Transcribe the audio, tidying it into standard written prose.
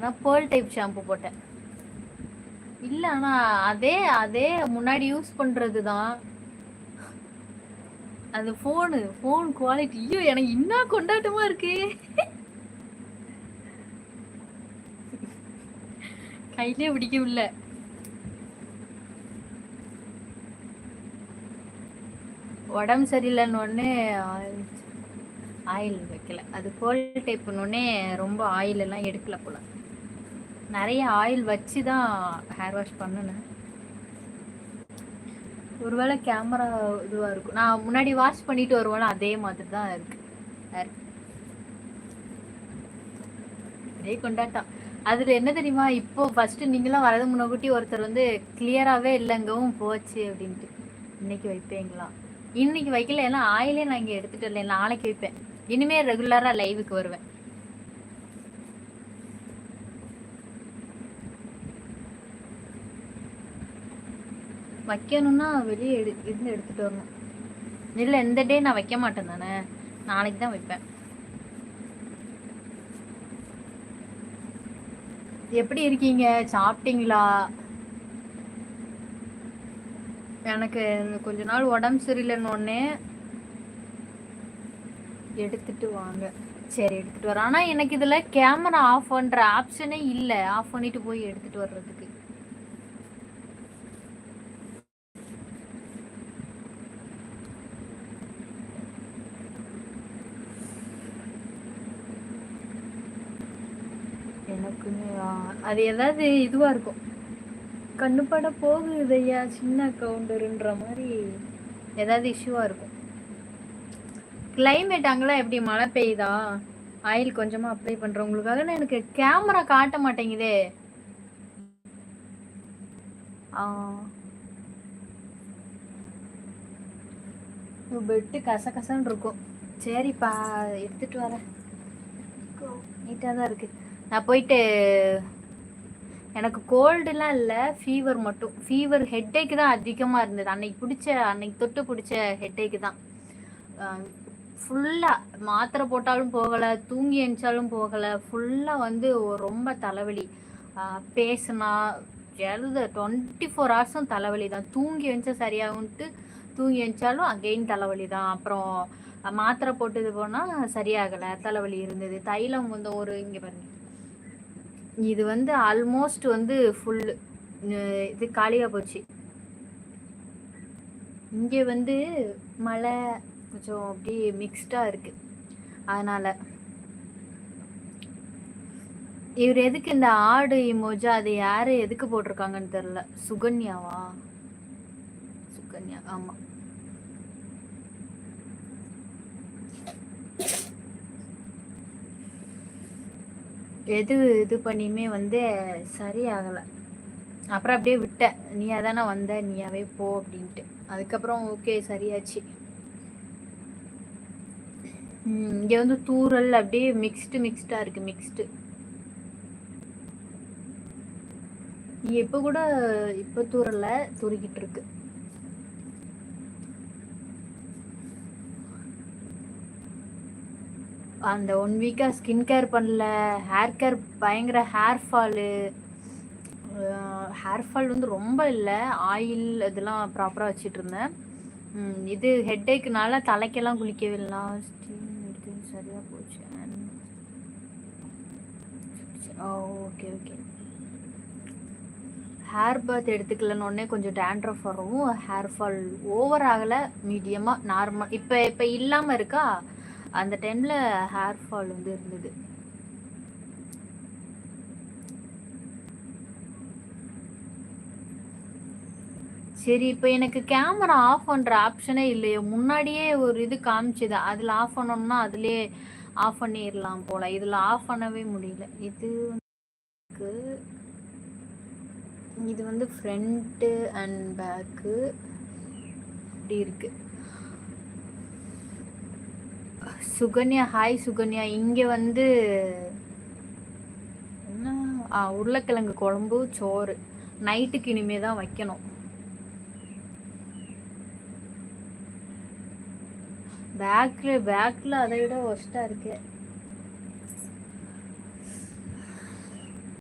நான் pearl type shampoo போட்டேன். இல்ல ஆனா அதே அதே முன்னாடி யூஸ் பண்றது தான். அந்த ஃபோன் குவாலிட்டி ஐயோ எனக்கு இன்னும் கொண்டாட்டமா இருக்கு. கையிலே பிடிக்க முடியல. உடம்பு சரியில்லைன்னு உடனே ஆயில் வைக்கல. அது பேர்ல் டைப்னு உடனே ரொம்ப ஆயில் எல்லாம் எடுக்கல போல. நிறைய ஆயில் வச்சு தான் ஹேர் வாஷ் பண்ணினேன். ஒருவேளை கேமரா இதுவா இருக்கும். நான் முன்னாடி வாஷ் பண்ணிட்டு வருவேன் அதே மாதிரி தான் இருக்கு. அதே கொண்டாட்டம். அதுல என்ன தெரியுமா, இப்போ ஃபர்ஸ்ட் நீங்களாம் வரது முன்னக்கூட்டி ஒருத்தர் வந்து கிளியராகவே இல்லைங்கவும் போச்சு அப்படின்ட்டு. இன்னைக்கு வைப்பீங்களா? இன்னைக்கு வைக்கல, ஏன்னா ஆயிலே நான் இங்கே எடுத்துட்டு வரல. நாளைக்கு வைப்பேன். இனிமே ரெகுலரா லைவுக்கு வருவேன். வைக்கணும்னா வெளியே இருந்து எடுத்துட்டு வரணும். இல்லை இந்த டே நான் வைக்க மாட்டேன் தானே, நாளைக்கு தான் வைப்பேன். எப்படி இருக்கீங்க? சாப்பிட்டீங்களா? எனக்கு கொஞ்ச நாள் உடம்பு சரியில்லைன்னு ஒன்னே எடுத்துட்டு வாங்க. சரி எடுத்துட்டு வரேன். ஆனா எனக்கு இதுல கேமரா ஆஃப் பண்ற ஆப்ஷனே இல்ல. ஆஃப் பண்ணிட்டு போய் எடுத்துட்டு வர்றதுக்கு. எனக்குமே அது ஏதாவது இதுவா இருக்கும். கண்ணுப்பட போகுது ஐயா சின்ன கவுண்டருன்ற மாதிரி ஏதாவது இஷ்யூவா இருக்கும். கிளைமேட் அங்கெல்லாம் எப்படி மழை பெய்யுதா? ஆயில் கொஞ்சமா அப்ளை பண்றவங்களுக்காக எனக்கு கேமரா காட்ட மாட்டேங்குதே. பெட்டு கசகசன்னு இருக்கும். சரிப்பா எடுத்துட்டு வரேன். நீட்டாக தான் இருக்கு. நான் போயிட்டு எனக்கு கோல்டுலாம் இல்லை, ஃபீவர் மட்டும். ஃபீவர் ஹெட்டேக்கு தான் அதிகமாக இருந்தது. அன்னைக்கு தொட்டு பிடிச்ச ஹெட்டேக்கு தான். ஃபுல்லாக மாத்திரை போட்டாலும் போகலை, தூங்கி எழுந்தாலும் போகலை. ஃபுல்லாக வந்து ரொம்ப தலைவலி. பேசுனா எழுத 24 ஹவர்ஸும் தலைவலி தான். தூங்கி எழுந்தா சரியாகும்ட்டு தூங்கி எழுந்தாலும் அகெயின் தலைவலி தான். அப்புறம் மாத்திரை போட்டது போனால் சரியாகலை, தலைவலி இருந்தது. தைலம் வந்து இங்கே பாருங்க, இது வந்து ஆல்மோஸ்ட் வந்து ஃபுல் இது காலியாக போச்சு. இங்கே வந்து மழை கொஞ்சம் அப்படி மிக்ஸ்டாக இருக்கு. அதனால இவர் எதுக்கு இந்த ஆடு இமோஜா அது யாரு எதுக்கு போட்டிருக்காங்கன்னு தெரியல. சுகன்யாவா? சுகன்யா, ஆமா. இது பண்ணியுமே வந்து சரியாகலை. அப்புறம் அப்படியே விட்டேன். நீயா தானே வந்த, நீயாவே போ அப்படின்ட்டு. அதுக்கப்புறம் ஓகே சரியாச்சு. இங்கே வந்து தூரல் அப்படியே மிக்ஸ்டாக இருக்கு. மிக்ஸ்டு இப்போ கூட இப்போ தூரல தூரிக்கிட்டு இருக்கு. அந்த 1 வீக்கா ஸ்கின் கேர் பண்ணல, ஹேர் கேர் பயங்கர ஹேர் ஃபால் வந்து ரொம்ப இல்லை. ஆயில் இதெல்லாம் ப்ராப்பராக வச்சுட்டு இருந்தேன். இது ஹெட்டேக்குனால தலைக்கெல்லாம் குளிக்கவில்லை. சரியாக போச்சு. Okay okay. ஹேர் பாத் எடுத்துக்கலன்னு உடனே கொஞ்சம் டேண்ட்ரஃப் வரவும், ஹேர் ஃபால் ஓவர் ஆகலை, மீடியமாக நார்மல். இப்போ இல்லாமல் இருக்கா, அந்த டைமில் ஹேர் ஃபால் வந்து இருந்தது. சரி இப்போ எனக்கு கேமரா ஆஃப் பண்ணுற ஆப்ஷனே இல்லையோ. முன்னாடியே ஒரு இது காமிச்சுது, அதில் ஆஃப் பண்ணோம்னா அதுலேயே ஆஃப் பண்ணிடலாம் போல். இதில் ஆஃப் பண்ணவே முடியல. இது வந்து ஃப்ரண்ட்டு அண்ட் பேக்கு இப்படி இருக்கு. சுகன்யா, ஹாய் சுகன்யா. இங்கே வந்து என்ன உருளைக்கிழங்கு குழம்பு சோறு நைட்டுக்கு இனிமே தான் வைக்கணும். பேக்கில் அதை விட ஒஸ்ட்டாக இருக்கு.